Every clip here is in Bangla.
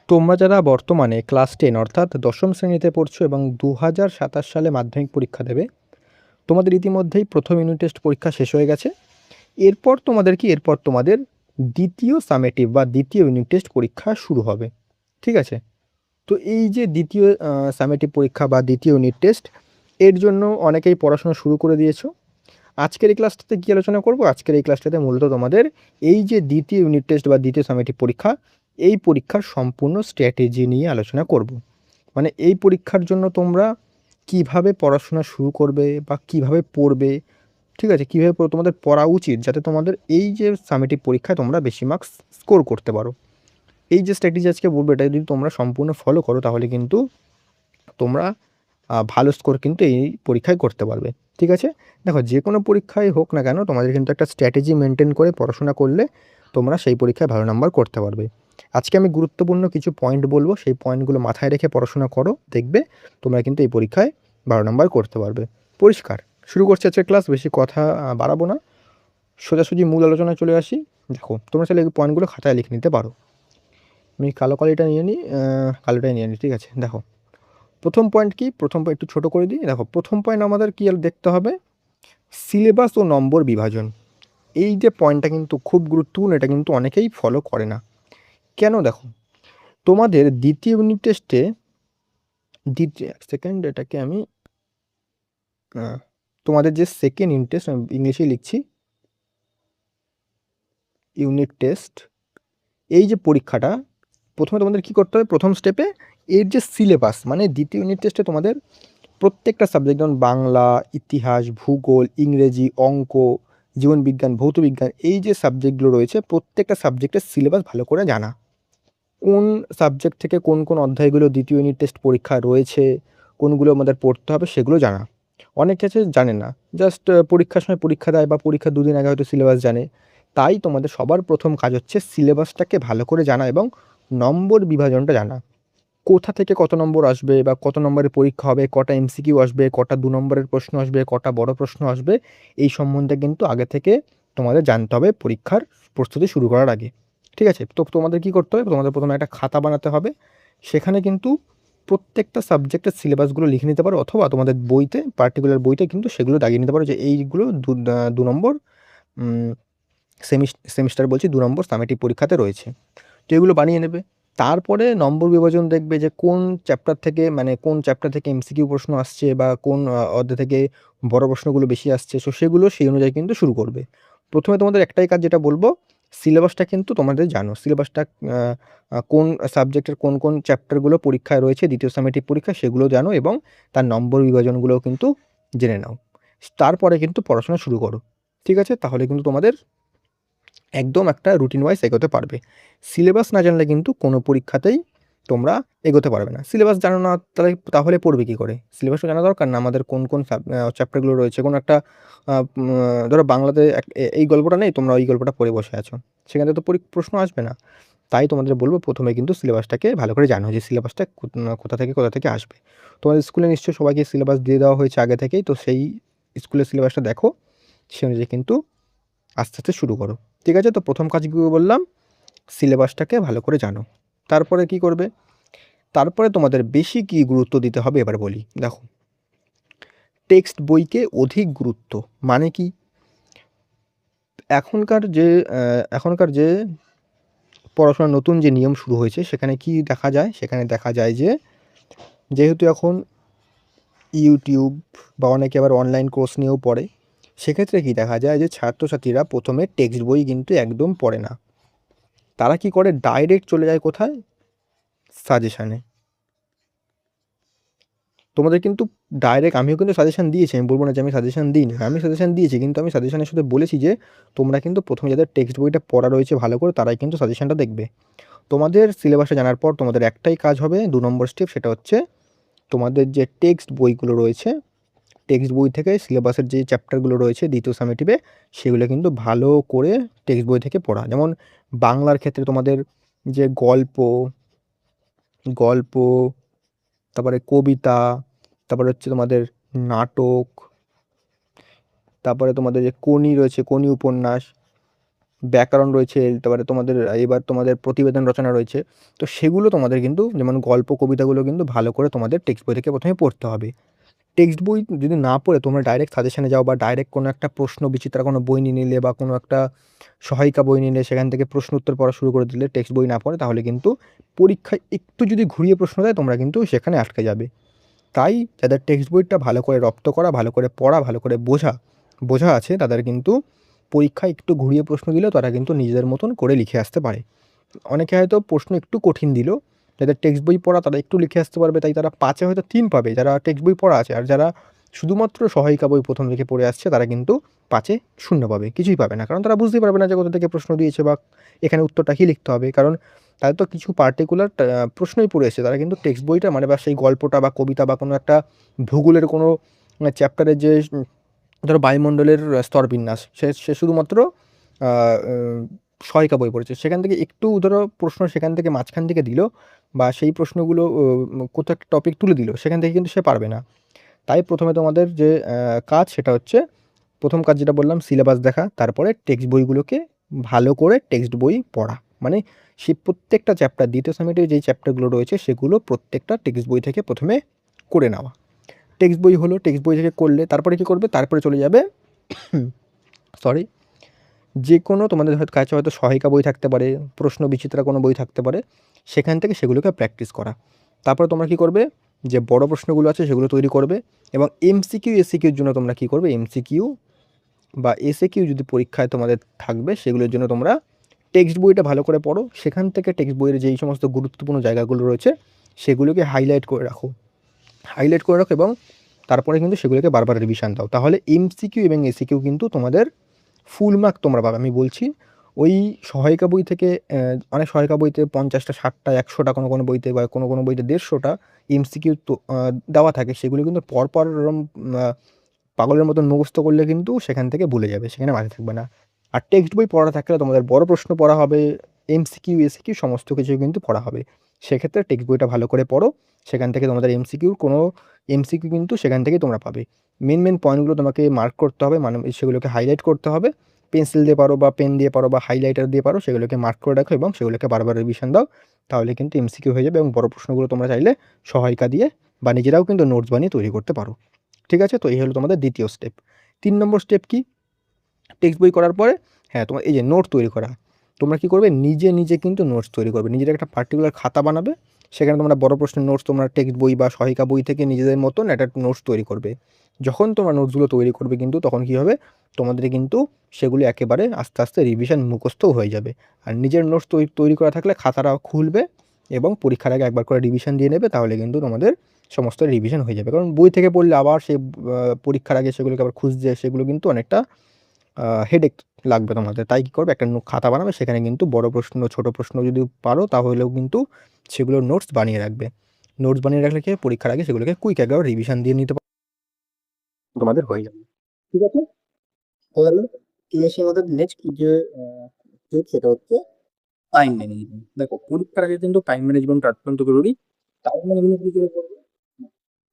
তোমরা যারা বর্তমানে ক্লাস 10 অর্থাৎ দশম শ্রেণীতে পড়ছো এবং 2027 সালে মাধ্যমিক পরীক্ষা দেবে, তোমাদের ইতিমধ্যেই প্রথম ইউনিট টেস্ট পরীক্ষা শেষ হয়ে গেছে। এরপর তোমাদের দ্বিতীয় সামেটিভ বা দ্বিতীয় ইউনিট টেস্ট পরীক্ষা শুরু হবে। ঠিক আছে? তো এই যে দ্বিতীয় সামেটিভ পরীক্ষা বা দ্বিতীয় ইউনিট টেস্ট, এর জন্য অনেকেই পড়াশোনা শুরু করে দিয়েছো। আজকের এই ক্লাসটাতে কী আলোচনা করব? আজকের এই ক্লাসটাতে মূলত তোমাদের এই যে দ্বিতীয় ইউনিট টেস্ট বা দ্বিতীয় সামেটিভ পরীক্ষা, এই পরীক্ষার সম্পূর্ণ স্ট্র্যাটেজি নিয়ে আলোচনা করব। মানে এই পরীক্ষার জন্য তোমরা কিভাবে পড়াশোনা শুরু করবে বা কিভাবে পড়বে, ঠিক আছে? কিভাবে তোমাদের পড়া উচিত যাতে তোমাদের এই যে সামেটিভ পরীক্ষায় তোমরা বেশি মার্কস স্কোর করতে পারো। এই যে স্ট্র্যাটেজি আজকে বলবো, এটা যদি তোমরা সম্পূর্ণ ফলো করো তাহলে কিন্তু তোমরা ভালো স্কোর কিন্তু এই পরীক্ষায় করতে পারবে। ঠিক আছে? দেখো, যে কোনো পরীক্ষায় হোক না কেন তোমাদের কিন্তু একটা স্ট্র্যাটেজি মেনটেন করে পড়াশোনা করলে তোমরা সেই পরীক্ষায় ভালো নাম্বার করতে পারবে। আজকে আমি গুরুত্বপূর্ণ কিছু পয়েন্ট বলবো, সেই পয়েন্টগুলো মাথায় রেখে পড়াশোনা করো, দেখবে তোমরা কিন্তু এই পরীক্ষায় ভালো নাম্বার করতে পারবে। পরিষ্কার? শুরু করছি আজকের ক্লাস, বেশি কথা বাড়াবো না, সোজাসুজি মূল আলোচনায় চলে আসি। দেখো, তোমরা চাইলে এই পয়েন্টগুলো খাতায় লিখে নিতে পারো। আমি কালো কালিটা নিয়ে নিই, কালোটাই নিয়ে নিই। ঠিক আছে? দেখো, প্রথম পয়েন্ট কি? প্রথম পয়েন্ট একটু ছোটো করে দিই। দেখো, প্রথম পয়েন্ট আমাদের কী দেখতে হবে? সিলেবাস ও নম্বর বিভাজন। এই যে পয়েন্টটা কিন্তু খুব গুরুত্বপূর্ণ, এটা কিন্তু অনেকেই ফলো করে না। কেন? দেখো, তোমাদের দ্বিতীয় ইউনিট টেস্টে এক সেকেন্ড, এটাকে আমি তোমাদের যে সেকেন্ড ইউনিট টেস্ট, আমি ইংলিশেই লিখছি, ইউনিট টেস্ট, এই যে পরীক্ষাটা প্রথমে তোমাদের কী করতে হবে? প্রথম স্টেপে এর যে সিলেবাস, মানে দ্বিতীয় ইউনিট টেস্টে তোমাদের প্রত্যেকটা সাবজেক্ট, যেমন বাংলা, ইতিহাস, ভূগোল, ইংরেজি, অঙ্ক, জীবনবিজ্ঞান, ভৌতবিজ্ঞান, এই যে সাবজেক্টগুলো রয়েছে প্রত্যেকটা সাবজেক্টের সিলেবাস ভালো করে জানা। কোন সাবজেক্ট থেকে কোন কোন অধ্যায়গুলো দ্বিতীয় ইউনিট টেস্ট পরীক্ষা রয়েছে, কোনগুলো আমাদের পড়তে হবে সেগুলো জানা। অনেক ক্ষেত্রে জানে না, জাস্ট পরীক্ষার সময় পরীক্ষা দেয় বা পরীক্ষার দুদিন আগে হয়তো সিলেবাস জানে। তাই তোমাদের সবার প্রথম কাজ হচ্ছে সিলেবাসটাকে ভালো করে জানা এবং নম্বর বিভাজনটা জানা। কোথা থেকে কত নম্বর আসবে বা কত নম্বরের পরীক্ষা হবে, কটা এমসিকিউ আসবে, কটা 2 নম্বরের প্রশ্ন আসবে, কটা বড় প্রশ্ন আসবে, এই সম্বন্ধে কিন্তু আগে থেকে তোমাদের জানতে হবে পরীক্ষার প্রস্তুতি শুরু করার আগে। ঠিক আছে? তো তোমাদের কী করতে হবে? তোমাদের প্রথমে একটা খাতা বানাতে হবে। সেখানে কিন্তু প্রত্যেকটা সাবজেক্টের সিলেবাসগুলো লিখে নিতে পারো, অথবা তোমাদের বইতে, পার্টিকুলার বইতে কিন্তু সেগুলো দাগিয়ে নিতে পারো যে এইগুলো 2 নম্বর উম সেমিস্টার বলছি, 2 নম্বর সামেটিভ পরীক্ষাতে রয়েছে। তো এগুলো বানিয়ে নেবে। তারপরে নম্বর বিভাজন দেখবে যে কোন চ্যাপ্টার থেকে, মানে কোন চ্যাপ্টার থেকে এমসিকিউ প্রশ্ন আসছে বা কোন অধ্যায় থেকে বড় প্রশ্নগুলো বেশি আসছে। সো সেগুলো সেই অনুযায়ী কিন্তু শুরু করবে। প্রথমে তোমাদের একটাই কাজ, যেটা বলবো, সিলেবাসটা কিন্তু তোমাদের জানো। সিলেবাসটা আ আ কোন সাবজেক্টের কোন কোন চ্যাপ্টারগুলো পরীক্ষায় রয়েছে দ্বিতীয় সামেটিভ পরীক্ষা সেগুলো জানো এবং তার নম্বর বিভাজনগুলোও কিন্তু জেনে নাও। তারপরে কিন্তু পড়াশোনা শুরু করো। ঠিক আছে? তাহলে কিন্তু তোমাদের একদম একটা রুটিন ওয়াইজ এগোতে পারবে। সিলেবাস না জানলে কিন্তু কোনো পরীক্ষাতেই তোমরা এগোতে পারবে না। সিলেবাস জানো না তাহলে পড়বে কী করে? সিলেবাসও জানা দরকার না আমাদের কোন কোন চ্যাপ্টারগুলো রয়েছে। কোনো একটা ধরো বাংলাতে এই গল্পটা নেই, তোমরা ওই গল্পটা পড়ে বসে আছো। সেখান থেকে তো প্রশ্ন আসবে না। তাই তোমাদের বলব, প্রথমে কিন্তু সিলেবাসটাকে ভালো করে জানো যে সিলেবাসটা কোথা থেকে আসবে। তোমাদের স্কুলে নিশ্চয়ই সবাইকে সিলেবাস দিয়ে দেওয়া হয়েছে আগে থেকেই। তো সেই স্কুলের সিলেবাসটা দেখো, সে অনুযায়ী কিন্তু আস্তে আস্তে শুরু করো। ঠিক আছে? তো প্রথম কাজ কী বললাম? সিলেবাসটাকে ভালো করে জানো। তারপরে কি করবে? তারপরে তোমাদের বেশি কি গুরুত্ব দিতে হবে এবার বলি। দেখো, টেক্সট বইকে অধিক গুরুত্ব মানে কি? এখনকার যে এখনকার যে পড়াশোনার নতুন যে নিয়ম শুরু হয়েছে সেখানে কি দেখা যায়? সেখানে দেখা যায় যে যেহেতু এখন ইউটিউব বা অনেকে আবার অনলাইন কোর্স নিয়েও পড়ে, সেক্ষেত্রে কি দেখা যায় যে ছাত্রছাত্রীরা প্রথমে টেক্সট বই কিন্তু একদম পড়ে না। তারা কি করে? ডাইরেক্ট চলে যায় কোথায়? সাজেশানে। তোমাদের কিন্তু ডাইরেক্ট আমিও কিন্তু সাজেশান দিয়েছি। আমি বলব না যে আমি সাজেশান দিইনি। আমি সাজেশান দিয়েছি, কিন্তু আমি সাজেশানের সাথে বলেছি যে তোমরা কিন্তু প্রথমে যাদের টেক্সট বইটা পড়া রয়েছে ভালো করে তারাই কিন্তু সাজেশানটা দেখবে। তোমাদের সিলেবাসটা জানার পর তোমাদের একটাই কাজ হবে, 2 নম্বর স্টেপ, সেটা হচ্ছে তোমাদের যে টেক্সট বইগুলো রয়েছে, টেক্সট বই থেকে সিলেবাসের যে চ্যাপ্টারগুলো রয়েছে দ্বিতীয় সামেটিভে, সেগুলো কিন্তু ভালো করে টেক্সট বই থেকে পড়া। যেমন বাংলার ক্ষেত্রে তোমাদের যে গল্প, গল্প, তারপরে কবিতা, তারপরে হচ্ছে তোমাদের নাটক, তারপরে তোমাদের যে কোনি রয়েছে, কোনি উপন্যাস, ব্যাকরণ রয়েছে, তারপরে তোমাদের এবার তোমাদের প্রতিবেদন রচনা রয়েছে। তো সেগুলো তোমাদের কিন্তু যেমন গল্প কবিতাগুলো কিন্তু ভালো করে তোমাদের টেক্সট বই থেকে প্রথমে পড়তে হবে। টেক্সট বই যদি না পড়ে তোমরা ডাইরেক্ট সাজেশনে যাও বা ডাইরেক্ট কোনো একটা প্রশ্ন বিচিত্রা কোনো বই নিয়ে নিলে বা কোনো একটা সহায়িকা বই নিলে সেখান থেকে প্রশ্ন উত্তর পড়া শুরু করে দিলে টেক্সট বই না পড়ে, তাহলে কিন্তু পরীক্ষায় একটু যদি ঘুরিয়ে প্রশ্ন দেয় তোমরা কিন্তু সেখানে আটকে যাবে। তাই যাদের টেক্সট বইটা ভালো করে রপ্ত করা, ভালো করে পড়া, ভালো করে বোঝা আছে, তাদের কিন্তু পরীক্ষায় একটু ঘুরিয়ে প্রশ্ন দিলেও তারা কিন্তু নিজেদের মতন করে লিখে আসতে পারে। অনেকে হয়তো প্রশ্ন একটু কঠিন দিল, যাদের টেক্সট বই পড়া তারা একটু লিখে আসতে পারবে, তাই তারা 5 এ হয়তো 3 পাবে যারা টেক্সট বই পড়া আছে। আর যারা শুধুমাত্র সহায়িকা বই প্রথম থেকে পড়ে আসছে তারা কিন্তু 5 এ 0 পাবে, কিছুই পাবে না। কারণ তারা বুঝতেই পারবে না যে কোথা থেকে প্রশ্ন দিয়েছে বা এখানে উত্তরটা কী লিখতে হবে। কারণ তাদের তো কিছু পার্টিকুলার প্রশ্নই পড়ে এসেছে। তারা কিন্তু টেক্সট বইটা মানে বা সেই গল্পটা বা কবিতা বা কোনো একটা ভূগোলের কোনো চ্যাপ্টারের যে ধরো বায়ুমণ্ডলের স্তরবিন্যাস, সে শুধুমাত্র আ সহায়িকা বই পড়েছে। সেখান থেকে একটু ধরো প্রশ্ন সেখান থেকে মাঝখান থেকে দিল বা সেই প্রশ্নগুলো কোথাও একটা টপিক তুলে দিল, সেখান থেকে কিন্তু সে পারবে না। তাই প্রথমে তোমাদের যে কাজ সেটা হচ্ছে, প্রথম কাজ যেটা বললাম সিলেবাস দেখা, তারপরে টেক্সট বইগুলোকে ভালো করে টেক্সট বই পড়া। মানে সে প্রত্যেকটা চ্যাপ্টার দ্বিতীয় সেমেস্টারে যেই চ্যাপ্টারগুলো রয়েছে সেগুলো প্রত্যেকটা টেক্সট বই থেকে প্রথমে করে নেওয়া। টেক্সট বই হলো, টেক্সট বই থেকে করলে তারপরে কী করবে, তারপরে চলে যাবে সরি যে কোনো তোমাদের কাছে হয়তো সহায়িকা বই থাকতে পারে, প্রশ্ন বিচিত্রা কোনো বই থাকতে পারে, সেখান থেকে সেগুলোকে প্র্যাকটিস করা। তারপরে তোমরা কী করবে, যে বড় প্রশ্নগুলো আছে সেগুলো তৈরি করবে এবং এমসিকিউ এসিকিউর জন্য তোমরা কী করবে, এমসিকিউ বা এসএকিউ যদি পরীক্ষায় তোমাদের থাকবে সেগুলোর জন্য তোমরা টেক্সট বইটা ভালো করে পড়ো। সেখান থেকে টেক্সট বইয়ের যেই সমস্ত গুরুত্বপূর্ণ জায়গাগুলো রয়েছে সেগুলোকে হাইলাইট করে রাখো এবং তারপরে কিন্তু সেগুলোকে বারবার রিভিশন দাও। তাহলে এমসিকিউ এবং এসিকিউ কিন্তু তোমাদের ফুল মার্ক তোমরা পাবে। আমি বলছি ওই সহায়িকা বই থেকে অনেক সহায়িকা বইতে 50টা 60টা 100টা কোনো বইতে বা কোনো বইতে 150টা এমসিকিউ তো দেওয়া থাকে। সেগুলো কিন্তু পরপর এরম পাগলের মতন মুখস্থ করলে কিন্তু সেখান থেকে ভুলে যাবে, সেখানে মাথায় থাকবে না। আর টেক্সট বই পড়া থাকলে তোমাদের বড় প্রশ্ন পড়া হবে, এমসিকিউ এসিকিউ সমস্ত কিছুই কিন্তু পড়া হবে। সেক্ষেত্রে টেক্সট বইটা ভালো করে পড়ো, সেখান থেকে তোমাদের এমসিকিউ কিন্তু সেখান থেকেই তোমরা পাবে। মেন পয়েন্টগুলো তোমাকে মার্ক করতে হবে, মানে সেগুলোকে হাইলাইট করতে হবে। পেন্সিল দিয়ে পারো বা পেন দিয়ে পারো বা হাইলাইটার দিয়ে পারো, সেগুলোকে মার্ক করে রাখো এবং সেগুলোকে বারবার রিভিশন দাও। তাহলে কিন্তু এমসিকিউ হয়ে যাবে এবং বড় প্রশ্নগুলো তোমরা চাইলে সহায়িকা দিয়ে বা নিজেরাও কিন্তু নোটস বানিয়ে তৈরি করতে পারো। ঠিক আছে? তো এই হলো তোমাদের দ্বিতীয় স্টেপ। 3 নম্বর স্টেপ কি? টেক্সট বই করার পরে তোমার এই যে নোট তৈরি করা। তোমরা কী করবে, নিজে কিন্তু নোটস তৈরি করবে। নিজের একটা পার্টিকুলার খাতা বানাবে। সেখানে তোমরা বড় প্রশ্নের নোটস তোমরা টেক্সট বই বা সহায়িকা বই থেকে নিজেদের মতন একটা নোটস তৈরি করবে। যখন তোমরা নোটসগুলো তৈরি করবে কিন্তু তখন কী হবে, তোমাদের কিন্তু সেগুলো একেবারে আস্তে, আস্তে রিভিশন মুখস্থও হয়ে যাবে। আর নিজের নোটস তৈরি করা থাকলে খাতাটা খুলবে এবং পরীক্ষার আগে একবার করে রিভিশন দিয়ে নেবে, তাহলে কিন্তু তোমাদের সমস্ত রিভিশন হয়ে যাবে। কারণ বই থেকে পড়লে আবার সেই পরীক্ষার আগে সেগুলোকে আবার খুঁজতে সেগুলো কিন্তু অনেকটা হেডেক লাগবে তোমাদের। তাই কী করবে, একটা খাতা বানাবে, সেখানে কিন্তু বড় প্রশ্ন, ছোট প্রশ্ন যদি পারো তাহলেও কিন্তু সেগুলোর নোটস বানিয়ে রাখবে। নোটস বানিয়ে রাখলে কি পরীক্ষার আগে সেগুলোকে কুইক একবার রিভিশন দিয়ে নিতে তোমাদের হয়ে যাবে। ঠিক আছে? তাহলে এসে আমাদের নেক্সট যে স্টেপ সেটা হচ্ছে টাইম ম্যানেজমেন্ট। দেখো পরীক্ষার আগে কিন্তু টাইম ম্যানেজমেন্ট অত্যন্ত জরুরি। টাইম ম্যানেজমেন্ট কী করে করবে?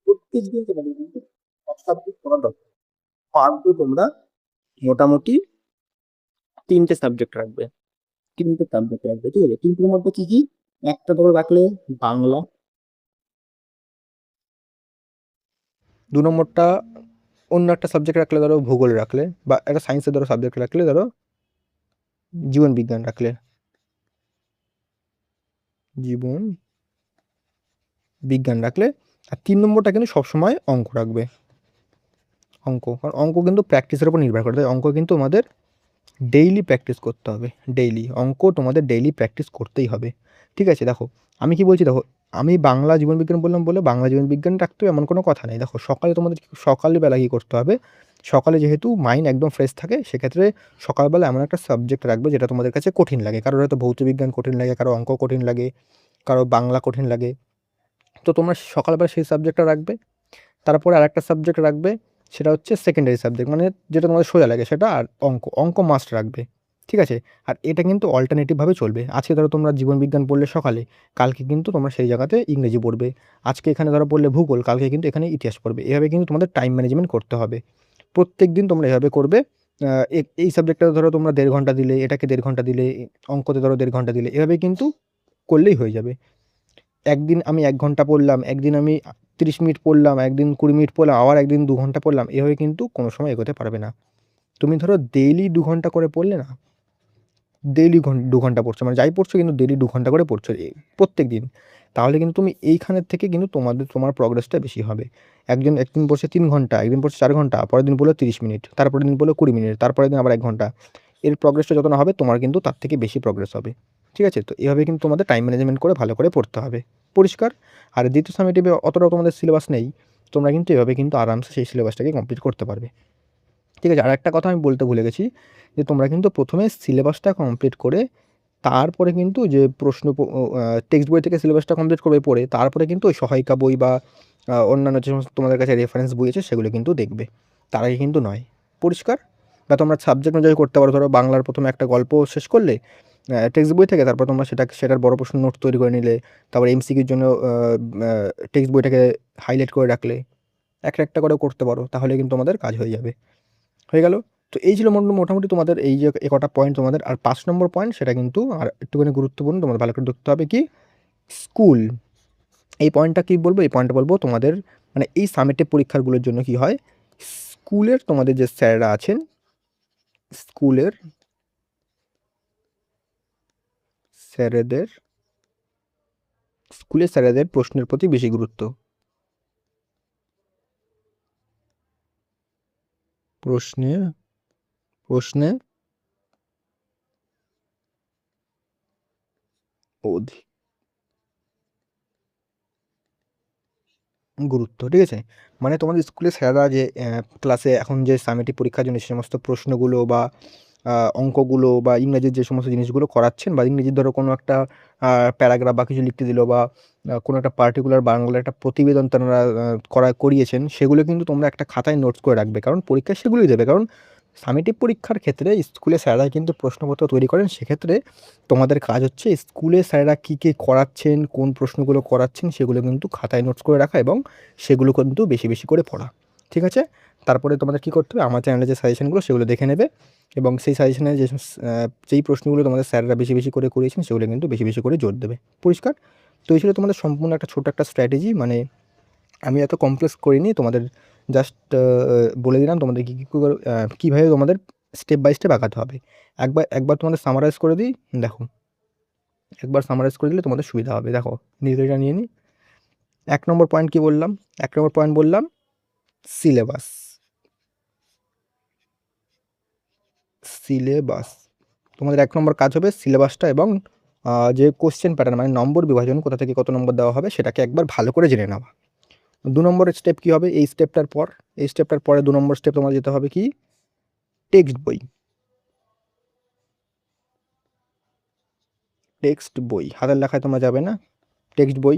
প্রত্যেকদিন তোমাদের কিন্তু এক সাবজেক্ট পড়া দরকার। পার ডে তোমরা মোটামুটি 3টে সাবজেক্ট রাখবে। 3টে সাবজেক্ট রাখবে, ঠিক আছে? 3টের মধ্যে কি? একটা ধরো রাখলে বাংলা, 2 নম্বরটা অন্য একটা সাবজেক্ট রাখলে ধরো ভূগোল রাখলে, বা একটা সায়েন্সের ধরো সাবজেক্ট রাখলে ধরো জীবন বিজ্ঞান রাখলে। জীবন বিজ্ঞান রাখলে। আর 3 নম্বরটা কিন্তু সবসময় অঙ্ক রাখবে। কারণ অঙ্ক কিন্তু প্র্যাকটিসের উপর নির্ভর করে। তাই অঙ্ক কিন্তু আমাদের ডেইলি প্র্যাকটিস করতে হবে। অঙ্ক তোমাদের ডেইলি প্র্যাকটিস করতেই হবে। ঠিক আছে? দেখো আমি কি বলছি, দেখো আমি বাংলা জীবনবিজ্ঞান বললাম বলে বাংলা জীবনবিজ্ঞান রাখতে হবে এমন কোনো কথা নেই। দেখো তোমাদের সকালবেলা কী করতে হবে, সকালে যেহেতু মাইন্ড একদম ফ্রেশ থাকে সেক্ষেত্রে সকালবেলা এমন একটা সাবজেক্ট রাখবে যেটা তোমাদের কাছে কঠিন লাগে। কারোর হয়তো ভৌতবিজ্ঞান কঠিন লাগে, কারো অঙ্ক কঠিন লাগে, কারো বাংলা কঠিন লাগে। তো তোমরা সকালবেলা সেই সাবজেক্টটা রাখবে। তারপরে আরেকটা সাবজেক্ট রাখবে, সেটা হচ্ছে সেকেন্ডারি সাবজেক্ট, মানে যেটা তোমাদের সোজা লাগে সেটা। আর অঙ্ক মাস্ট রাখবে। ঠিক আছে? আর এটা কিন্তু অল্টারনেটিভভাবে চলবে। আজকে ধরো তোমরা জীবনবিজ্ঞান পড়লে সকালে, কালকে কিন্তু তোমরা সেই জায়গাতে ইংরেজি পড়বে। আজকে এখানে ধরো পড়লে ভূগোল, কালকে কিন্তু এখানে ইতিহাস পড়বে। এভাবে কিন্তু তোমাদের টাইম ম্যানেজমেন্ট করতে হবে। প্রত্যেকদিন তোমরা এভাবে করবে এই সাবজেক্টটা ধরো তোমরা 1.5 ঘন্টা দিলে, এটাকে 1.5 ঘন্টা দিলে, অঙ্কতে ধরো 1.5 ঘন্টা দিলে, এভাবে কিন্তু করলেই হয়ে যাবে। একদিন আমি 1 ঘন্টা পড়লাম, একদিন আমি 30 মিনিট পড়লাম, একদিন 20 মিনিট পড়লাম, আবার একদিন 2 ঘন্টা পড়লাম, এভাবে কিন্তু কোনো সময় এগোতে পারবে না। তুমি ধরো ডেইলি 2 ঘন্টা করে পড়লে না, ডেইলি 2 ঘন্টা পড়ছো, মানে যাই পড়ছো কিন্তু ডেইলি 2 ঘন্টা করে পড়ছো প্রত্যেক দিন, তাহলে কিন্তু তুমি এইখানের থেকে কিন্তু তোমার প্রগ্রেসটা বেশি হবে। একদিন পড়ছে 3 ঘন্টা, একদিন পড়ছে 4 ঘন্টা, পরের দিন পড়লো 30 মিনিট, তারপরের দিন পড়লো 20 মিনিট, তারপরের দিন আবার 1 ঘন্টা। এর প্রগ্রেসটা যত না হবে তোমার কিন্তু তার থেকে বেশি প্রগ্রেস হবে। ঠিক আছে? তো এভাবে কিন্তু তোমাদের টাইম ম্যানেজমেন্ট করে ভালো করে পড়তে হবে। পরিষ্কার? আর দ্বিতীয় সামেটিভে অতটাও তোমাদের সিলেবাস নেই। তোমরা কিন্তু এভাবে কিন্তু আরামসে সেই সিলেবাসটাকে কমপ্লিট করতে পারবে। ঠিক আছে? আরেকটা কথা আমি বলতে ভুলে গেছি, যে তোমরা কিন্তু প্রথমে সিলেবাসটা কমপ্লিট করে তারপরে কিন্তু যে টেক্সট বই থেকে সিলেবাসটা কমপ্লিট করবে পড়ে, তারপরে কিন্তু ওই সহায়িকা বই বা অন্যান্য যে সমস্ত তোমাদের কাছে রেফারেন্স বই আছে সেগুলো কিন্তু দেখবে। তার আগে কিন্তু নয়। পরিষ্কার? বা তোমরা সাবজেক্ট অনুযায়ী করতে পারো। ধরো বাংলার প্রথমে একটা গল্প শেষ করলে টেক্সট বই থেকে, তারপর তোমরা সেটার বড় প্রশ্ন নোট তৈরি করে নিলে, তারপর এমসিকিউর জন্য টেক্সট বইটাকে হাইলাইট করে রাখলে, একটা করে করতে পারো, তাহলে কিন্তু তোমাদের কাজ হয়ে যাবে। হয়ে গেল? তো এই ছিল মোটামুটি তোমাদের এই যে কটা পয়েন্ট তোমাদের। আর 5 নম্বর পয়েন্ট, সেটা কিন্তু আর একটুখানি গুরুত্বপূর্ণ, তোমাদের ভালো করে দেখতে হবে কি, স্কুল। এই পয়েন্টটা কি বলবো? এই পয়েন্টটা বলবো তোমাদের মানে এই সামেটিভ পরীক্ষাগুলোর জন্য কি হয়, স্কুলের তোমাদের যে স্যাররা আছেন, স্কুলের স্যারেদের প্রশ্নের প্রতি বেশি গুরুত্ব। প্রশ্নে অধিক গুরুত্ব। ঠিক আছে? মানে তোমাদের স্কুলের স্যাররা যে ক্লাসে এখন যে সামেটিভ পরীক্ষার জন্য যে সমস্ত প্রশ্নগুলো বা অঙ্কগুলো বা ইংরেজির যে সমস্ত জিনিসগুলো করাচ্ছেন, বা ইংরেজির ধরো কোনো একটা প্যারাগ্রাফ বা কিছু লিখতে দিল, বা কোনো একটা পার্টিকুলার বাংলার একটা প্রতিবেদন তারা করিয়েছেন, সেগুলো কিন্তু তোমরা একটা খাতায় নোটস করে রাখবে, কারণ পরীক্ষায় সেগুলোই দেবে। কারণ সামেটিভ পরীক্ষার ক্ষেত্রে স্কুলে স্যাররা কিন্তু প্রশ্নপত্র তৈরি করেন, সেক্ষেত্রে তোমাদের কাজ হচ্ছে স্কুলে স্যাররা কী কী করাচ্ছেন, কোন প্রশ্নগুলো করাচ্ছেন, সেগুলো কিন্তু খাতায় নোটস করে রাখা এবং সেগুলো কিন্তু বেশি বেশি করে পড়া। ঠিক আছে? তারপরে তোমাদের কী করতে হবে, আমার চ্যানেলে যে সাজেশনগুলো সেগুলো দেখে নেবে, এবং সেই সাজেশনে যেই প্রশ্নগুলো তোমাদের স্যাররা বেশি বেশি করে করিয়েছেন সেগুলো কিন্তু বেশি বেশি করে জোর দেবে। পরিষ্কার? তো এই ছিল তোমাদের সম্পূর্ণ একটা ছোটো একটা স্ট্র্যাটেজি। মানে আমি এত কমপ্লেক্স করিনি, তোমাদের জাস্ট বলে দিলাম তোমাদের করে কীভাবে তোমাদের স্টেপ বাই স্টেপ আগাতে হবে। একবার তোমাদের সামারাইজ করে দিই, দেখো। একবার সামারাইজ করে দিলে তোমাদের সুবিধা হবে। দেখো, নিজেটা নিয়ে নিই। 1 নম্বর পয়েন্ট কী বললাম? 1 নম্বর পয়েন্ট বললাম সিলেবাস। তোমাদের 1 নম্বর কাজ হবে সিলেবাসটা এবং যে কোশ্চেন প্যাটার্ন মানে নম্বর বিভাজন কোথা থেকে কত নম্বর দেওয়া হবে সেটাকে একবার ভালো করে জেনে নেওয়া। 2 নম্বরের স্টেপ কী হবে? এই স্টেপটার পরে 2 নম্বর স্টেপ তোমাদের যেতে হবে কি, টেক্সট বই। হাতের লেখায় তোমরা যাবে না, টেক্সট বই।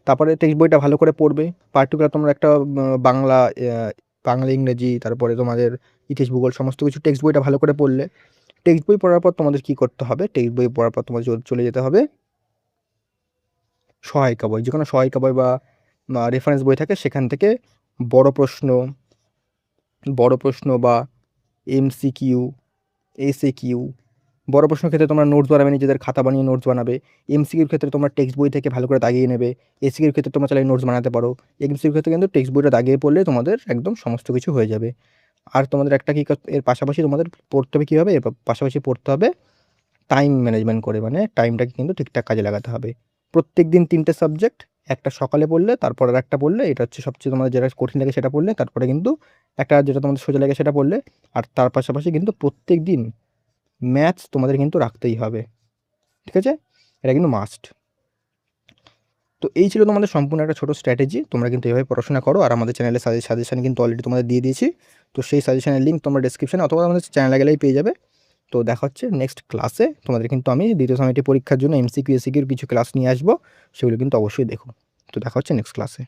তারপরে টেক্সট বইটা ভালো করে পড়বে। পার্টিকুলার তোমরা একটা বাংলা, ইংরেজি, তারপরে তোমাদের ইতিহাস, ভূগোল সমস্ত কিছু টেক্সট বইটা ভালো করে পড়লে। টেক্সট বই পড়ার পর তোমাদের কী করতে হবে? টেক্সট বই পড়ার পর তোমাদের চলে যেতে হবে সহায়িকা বই। যে কোনো সহায়িকা বই বা রেফারেন্স বই থাকে, সেখান থেকে বড় প্রশ্ন বা এমসিকিউ, এসএকিউ, বড় প্রশ্নের ক্ষেত্রে তোমরা নোটস বানাবে, নিজেদের খাতা বানিয়ে নোটস বানাবে। এমসিকিউর ক্ষেত্রে তোমরা টেক্সট বই থেকে ভালো করে দাগিয়ে নেবে। এসিকিউর ক্ষেত্রে তোমরা চাইলে নোটস বানাতে পারো। এমসিকিউর ক্ষেত্রে কিন্তু টেক্সট বইটা দাগিয়ে পড়লে তোমাদের একদম সমস্ত কিছু হয়ে যাবে। আর তোমাদের একটা এর পাশাপাশি তোমাদের পড়তে হবে কীভাবে? এর পাশাপাশি পড়তে হবে টাইম ম্যানেজমেন্ট করে, মানে টাইমটাকে কিন্তু ঠিকঠাক কাজে লাগাতে হবে। প্রত্যেকদিন 3টে সাবজেক্ট, একটা সকালে পড়লে, তারপর আরেকটা পড়লে, এটা হচ্ছে সবচেয়ে তোমাদের যেটা কঠিন লাগে সেটা পড়লে, তারপরে কিন্তু একটা যেটা তোমাদের সোজা লাগে সেটা পড়লে। আর তার পাশাপাশি কিন্তু প্রত্যেকদিন ম্যাথস তোমাদের কিন্তু রাখতেই হবে। ঠিক আছে? এটা কিন্তু মাস্ট। তো এই ছিল তোমাদের সম্পূর্ণ একটা ছোটো স্ট্র্যাটেজি। তোমরা কিন্তু এভাবে পড়াশোনা করো। আর আমাদের চ্যানেলে সাজেশান কিন্তু অলরেডি তোমাদের দিয়ে দিয়েছি। তো সেই সাজেশানের লিঙ্ক তোমরা ডেসক্রিপশনে অথবা আমাদের চ্যানেলে গেলেই পেয়ে যাবে। তো দেখা হচ্ছে নেক্সট ক্লাসে। তোমাদের কিন্তু আমি দ্বিতীয় সামেটিভ পরীক্ষার জন্য এমসিকিউ, এসিকিউর কিছু ক্লাস নিয়ে আসবো, সেগুলো কিন্তু অবশ্যই দেখো। তো দেখা হচ্ছে নেক্সট ক্লাসে।